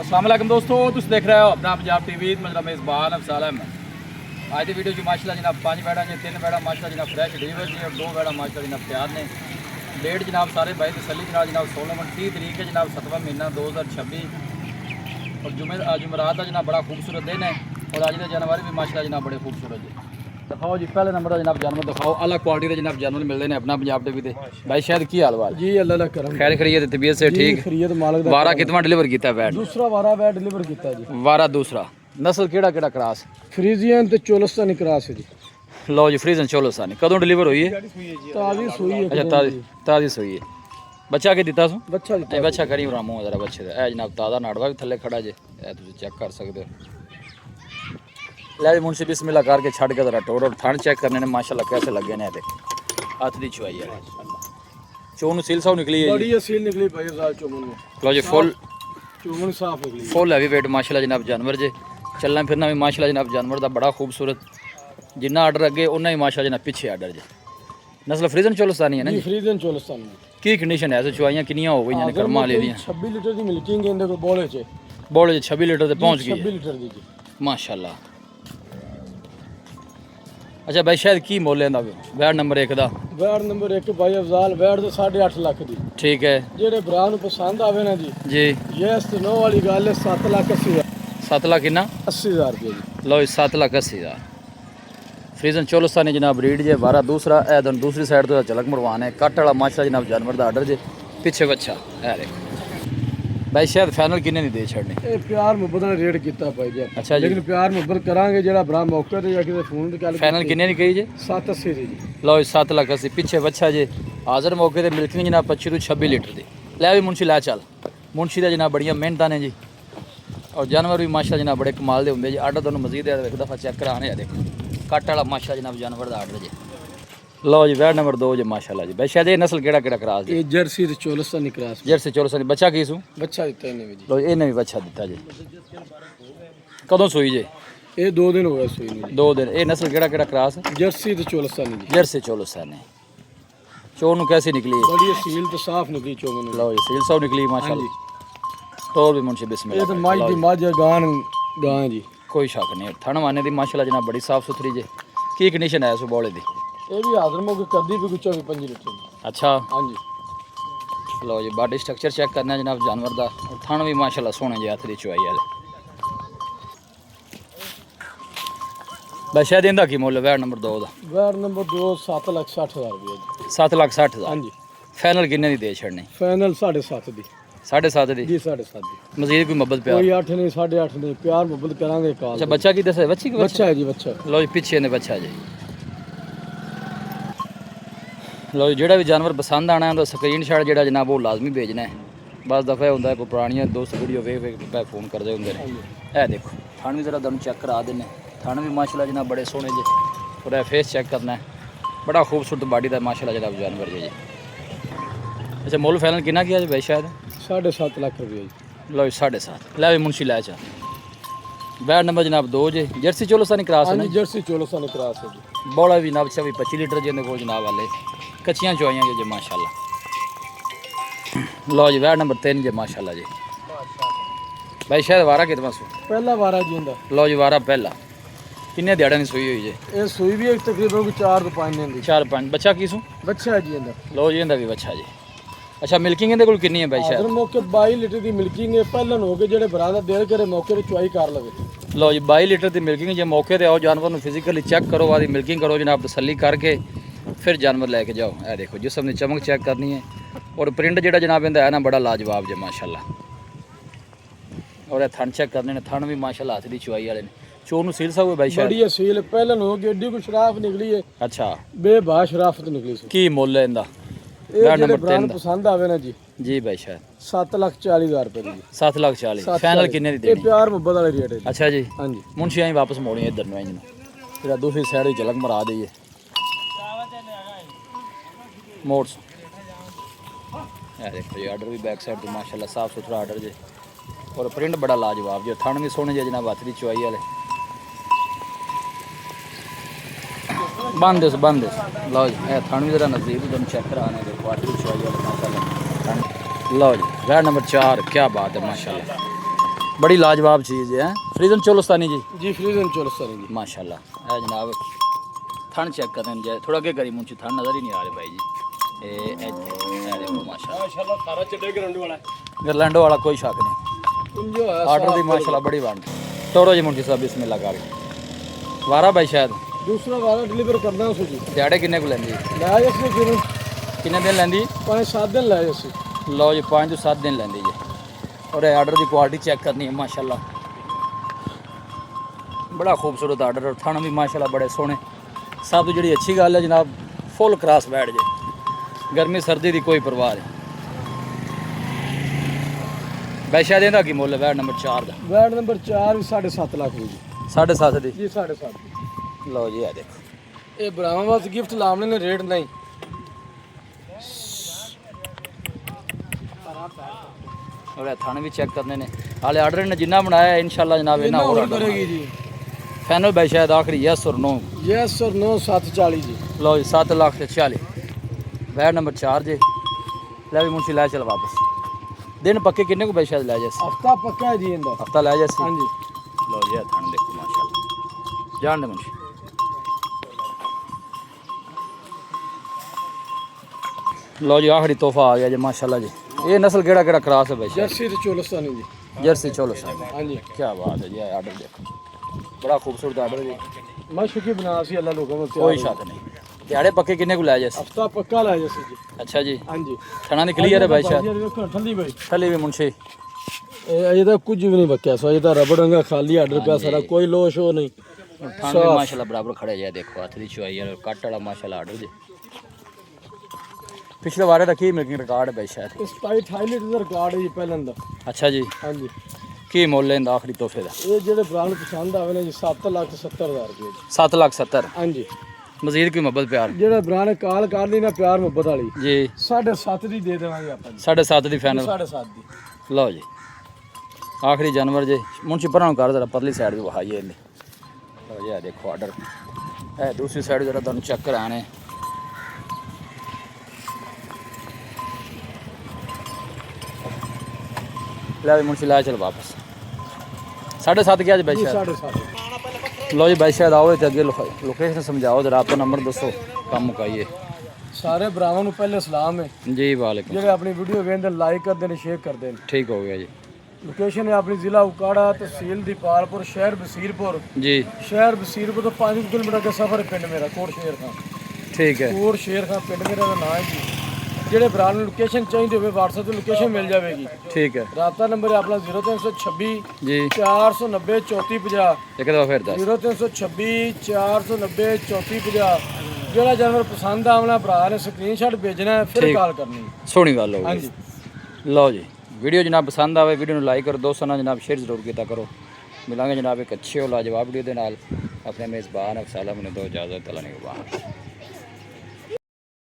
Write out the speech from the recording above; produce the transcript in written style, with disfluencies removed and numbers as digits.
अस्सलाम वालेकुम दोस्तों, तुम देख रहे हो अपना पंजाब टीवी। मेरा मेज़बान अफसाल अहमद। आज की वीडियो माशाल्लाह जनाब 5 बैड़ा ने 3 बैड़ा माशाल्लाह जनाब फ्रैश डिलीवर जी और 2 बैड़ा माशाल्लाह जनाब तैयार ने। डेट जनाब सारे भाई तसली जनाब 16 30 तरीक है जनाब 7वां महीना 2026 और जुमेरात का जनाब बड़ा खूबसूरत दिन है और आज का जानवर भी माशाल्लाह जनाब बड़े खूबसूरत है। दिखाओ जी पहले नंबर का जनाब जानवर दिखाओ, अलग क्वालिटी के जनाब जानवर मिलते हैं अपना पंजाब टीवी पे। भाई शायद की हाल वाल जी अल्लाह करम खैर खरीद तबीयत से ठीक। खरीद मालिक दा वारा कितना डिलीवर किया बैट? दूसरा वारा बैट डिलीवर किया जी। वारा दूसरा नस्ल केड़ा केड़ा क्रॉस? फ्रीजियन ते चोलस्तानी क्रॉस है जी। लो जी फ्रीजन चोलस्तानी कदों डिलीवर हुई है? ताजी सुई है। अच्छा ताजी सुई है। बच्चा के दिता सू? बच्चा दिता नहीं बच्चा करी रामू जरा बच्चे का जनाब ताज़ा नाड़वा भी थले खड़ा जे तुम चेक कर सकते हो। ले मुंशी बिस्मिल्लाह करके छड़ के जरा टोर और थन चेक करने ने माशाल्लाह कैसे लगे ने हाथ दी चुआई है। चोन सील साफ निकली है, बड़ी सील निकली भाई साल चोमन में। लो जी फुल चोमन साफ निकली, फुल हैवी वेट माशाल्लाह जनाब जानवर जे। चलना फिरना भी माशाल्लाह जनाब जानवर दा बड़ा खूबसूरत, जिन्ना आर्डर अगे उन्ना ही माशाल्लाह जनाब पीछे आर्डर जे। नस्ल फ्रीजन चोलस्तानी है ना जी? फ्रीजियन चोलस्तानी की कंडीशन है? चुआइयां किनियां हो गई ने कर्मा ले लिया? 26 लीटर की मिल्किंग है इनके बोले च। बोले 26 लीटर ते पहुंच गई 26 लीटर दी जी माशाल्लाह। अच्छा भाई शायद की मोल लेंदा वैड नंबर 1 दा? वैड नंबर 1 भाई अफजाल वैड तो 8.5 लाख दी। ठीक है जेड़े भरा नु पसंद आवे ना जी जी यस तो नो वाली गल है 7,80,000 7 लाख कितना? 80,000 रुपये जी। लो 7,80,000 फ्रीजन चोलस्तानी जनाब रीड जे। वारा दूसरा ए दूसरी साइड तो झलक मरवान है कट वाला माशा जनाब जानवर का आर्डर जे। पीछे बच्चा है देखो भाई शायद फाइनल किन्ने नहीं दे छड़ने? ए प्यार मुहब्बत ने रेट किया भाई जी। अच्छा जी लेकिन प्यार मुहब्बत करांगे जेड़ा भरा मौके ते जाके फोन ते गल फाइनल किन्ने नहीं कही जे? 780 दी जी। लो 7,80,000 पीछे बच्चा जे। हाजिर मौके ते मिल्किंग जनाब 25 to 26 लीटर दी। लै भी मुंशी ला चल मुंशी दा जनाब बड़ियां मेहनतां ने जी और जानवर भी माशा जनाब बड़े कमाल दे होंगे जी। आर्डर तुहानूं मजीद एक दफ़ा चेक कराने है देखो कट वाला माशा जनाब जानवर का आर्डर जी। लो जी वैड नंबर 2 जी माशाल्लाह जी। भाई शायद ये नस्ल केड़ा केड़ा क्रॉस जी? ये जर्सी ते चोलस्तानी क्रॉस जर्सी चोलस्तानी बच्चा की सू? बच्चा दिता इन्हें भी जी। लो इन्हें भी बच्चा दिता जी। कदों सुई जे? ये 2 दिन हो गए सुई नूं। 2 दिन। ये नस्ल केड़ा केड़ा क्रॉस? जर्सी ते चोलस्तानी जी। जर्सी चोलस्तानी। चोन नूं कैसी निकली? बड़ी सील तो साफ निकली चोमन। लो जी सील साफ निकली माशाल्लाह। तो भी मुंशी बिस्मिल्लाह। ये तो माई दी माज गां जी। कोई शक नहीं थन माने दी माशाल्लाह जनाब बड़ी साफ सुथरी जे। की कंडीशन है सो बोले दी? ये भी हाजिर मौके करदी भी कुछ 25 लीटर। अच्छा हां जी। लो जी बॉडी स्ट्रक्चर चेक करना जनाब जानवर दा और थन भी माशाल्लाह सोहने जे हथ दी चुआई वाले। बस शायद इंदा की मुੱਲ वैड नंबर 2 दा? वैड नंबर 2 7,60,000 रुपये जी। 7,60,000 हां जी। फाइनल किन्ने दी दे छड़ने? फाइनल 7.5 दी। 7.5 दी जी 7.5 दी। मजीद कोई मोहब्बत प्यार? कोई 8 नहीं 8.5 नहीं प्यार मुहब्बत करांगे काल। अच्छा बच्चा की दसे? बच्ची की बच्चा है जी बच्चा। लो जी पीछे ने बच्चा जी। लो जी जेड़ा भी जानवर पसंद आना है उनका स्क्रीन शॉट जेड़ा जनाब वो लाजमी भेजना है। बस दफ़ा होंगे कोई पुरानियां दोस्त वीडियो वे फोन करते होंगे। ए देखो थन भी जरा तुम चेक करा देने। थन भी माशाल्लाह जनाब बड़े सोहने जे और ए फेस चेक करना है बड़ा खूबसूरत बॉडी का माशाल्लाह जनाब जानवर जे। अच्छा मुੱਲ फाइनल कितना किया भाई? शायद 7.5 लाख रुपये जी। लो 7.5 लै भी मुंशी लै चा। वैड नंबर जनाब 2 जे। जर्सी चोलस्तानी क्रॉस है ना? जर्सी चोलस्तानी क्रॉस है जी। बौला भी जनाब 25 लीटर जिंदे को जनाब वाले कच्चियां चुआइयां जे माशाल्लाह। लो जी वैड नंबर 3 जे माशाल्लाह जी। भाई शायद वारा कितना सू? पहला वारा जी इंदा। लो जी वारा पहला किन्ने दिहाड़े नहीं सुई हुई जे? ये सुई भी एक तकरीबन 4 to 5 दिन दी। 4-5 बच्चा की सू? बच्चा है जी इंदा। लो जी इंदा भी बच्चा जी। अच्छा मिल्किंग इंदे कोल कितनी है भाई? हाजिर शायद मौके 22 लीटर की मिल्किंग है पहलन हो गए जेड़े भरा दा देर करे मौके ते चुआई कर लवे। लो जी 22 लीटर की मिल्किंग जे मौके ते आओ जानवर फिजिकली चेक करो वादी मिल्किंग करो जनाब तसल्ली करके फिर जानवर लेके जाओ। ए देखो जिसम की चमक चेक करनी है और प्रिंट जेड़ा जनाब इंदा है ना बड़ा लाजवाब जे माशाल्लाह। और थन चेक करने ने थन भी माशाल्लाह हाथ दी चुआई वाले ने। चोर नूं सील सा हुए भाई शायद? बड़ी सील पहलन हो गई एडी को शराफ निकली है। अच्छा बेबा शराफत निकली सी। की मुੱਲ है इंदा? ये वैड जेड़े नंबर भरा 3 दा पसंद आवे ना जी जी भाई शायद 7,40,000 रुपये दी। 7,40,000 फाइनल किन्ने दी ये देनी? प्यार मुहब्बत वाले रेट है जी। अच्छा जी हां जी। मुंशी आई वापस मोड़ी इधर नु इंज फिर दूसरी साइड ही झलक मरा दी है मोड्स। देखो ये आर्डर भी बैक साइड तो माशाल्लाह साफ सुथरा आर्डर जे और प्रिंट बड़ा लाजवाब जो थन भी सोहने जे जनाब हथ दी चुआई वाले। बंद लो जी ए थन भी जरा नज़दीक तुम चेक कराने देखो हथ दी चुआई वाले माशाल्लाह। लो जी वैड नंबर 4 क्या बात है माशाल्लाह बड़ी लाजवाब चीज़ है फ्रीजन चोलस्तानी जी जी फ्रीजन चोलस्तानी जी माशाल्लाह है जनाब। थन चेक करते हैं थोड़ा अगे करी मुंची थन नज़र ही नहीं आ रहे भाई जी। ये देखो माशाल्लाह सारा चिट्टे गरंड वाला गरलैंडो वाला कोई शक नहीं। जो है आर्डर की माशाल्लाह बड़ी बन तोड़ो जी मुंशी साहब बिस्मिल्लाह कर वारा भाई शायद दूसरा वाला डिलीवर करना उस जी दिहाड़े किन्ने को लेंदी लाए इसने फिर किन्ने दिन लेंदी 5-7 दिन लाए उसे लो जी 5 ਤੋਂ 7 दिन लेंदी जी। और आर्डर की क्वालिटी चेक करनी है माशाल्लाह बड़ा खूबसूरत आर्डर और थाना भी माशाल्लाह बड़े सोहने। सब तो जी अच्छी गल है जनाब फुल क्रॉस बैठ जे गर्मी सर्दी की कोई परवाह नहीं। वैशा देंदा की मुੱਲ वैट नंबर 4 का वैट नंबर 4 भी 7.5 लाख जी 7.5 दी जी 7.5 लो जी आ देखो ये ब्राह्मण वास्ते गिफ्ट लाने ने रेट नहीं और थाने भी चेक करने ने हाले आर्डर ने जिन्ना बनाया इंशाल्लाह जनाब इन्ना और करेगी जी। फाइनल भाई शायद आखिरी यस और नो यस और नो 740 जी लो जी 7,40,000 वैट नंबर 4 जी ले भी मुंशी लै चल वापस दिन पक्के किन्ने को भाई शायद लै जैसे हफ्ता पक्का है जी इंदा हफ्ता लै जैसे हाँ जी लो जी थाने देखो माशाल्लाह जान दे मुंशी लो जी आखिरी तोहफा आ गया जी माशाल्लाह जी। ये नस्ल केड़ा केड़ा क्रॉस है भाई जर्सी ते चोलस्तानी जी जर्सी चलो साहब हाँ जी क्या बात है जी आर्डर देखो बड़ा खूबसूरत आर्डर जी मशकी बना सी अल्लाह लोगों में कोई शक नहीं दिहाड़े पक्के किन्ने को लै जैसे हफ्ता पक्का लाए जैसे जी अच्छा जी हाँ जी थना नहीं क्लियर है भाई शायद ये देखो ठंडी भाई थली भी मुंशी अजे तक कुछ भी नहीं बक्या सो अजे तक रबड़ रंगा खाली आर्डर पे सारा कोई लो शो नहीं थान भी माशाल्लाह बराबर खड़े जाए देखो हाथ दी चुआई और कट वाला माशाल्लाह आर्डर जी। पिछले बारे का की मिल्किंग रिकॉर्ड है भाई शायद इस 28 लीटर का रिकॉर्ड है जी पहले दा अच्छा जी हाँ जी की मुੱਲ ਇਹਦਾ आखिरी तोहफे का ये जेडे ब्रांड पसंद आवे ने जी 7,70,000 रुपए जी 7,70,000 हाँ जी मजीद की मोहब्बत प्यार जेड़ा ब्रांड काल कर ली ना प्यार मोहब्बत वाली जी 7.5 दी दे देवांगे अपन 7.5 दी फाइनल 7.5 दी लो जी आखिरी जानवर जी मुंशी पर कर जरा परली साइड भी वहाइए लो जी देखो आर्डर है दूसरी साइड जरा तुम चेक कराने ले मुंशी लाया चल वापस 7.5 क्या जी भाई शायद 7.5 लो जी भाई शायद आओ तो अगे लोकेशन समझाओ जरा आपका नंबर दसो काम मुकाइए सारे भरावां नूं पहले सलाम है जी वालेकुम जेडे अपनी वीडियो वेंदे लाइक करदे ने शेयर करदे ने ठीक हो गया जी। लोकेशन है अपनी जिला उकाड़ा तहसील दीपालपुर शहर बसीरपुर जी शहर बसीरपुर तो 5 किलोमीटर का सफर है पिंड मेरा कोट शेर खां ठीक है कोट शेर खां पिंड मेरा दा नाम है जी जेडे भरा नूं लोकेशन चाहिए होवे WhatsApp ते लोकेशन मिल जाएगी ठीक है राता नंबर है अपना 0326 जी 490 3450 एक दफा फिर दस 0326 490 3450 जेड़ा जानवर पसंद आवना भरा ने स्क्रीनशॉट भेजना है फिर कॉल करनी सोहनी गल हो हाँ गई जी लो जी वीडियो जनाब पसंद आवे वीडियो ਨੂੰ लाइक करो दोस्तों ਨਾਲ जनाब शेयर जरूर किया करो। मिलांगे जनाब एक अच्छे और लाजवाब वीडियो के नाल अपने मेज़बान अफसाला मैंने दो इजाज़त अल्लाह ने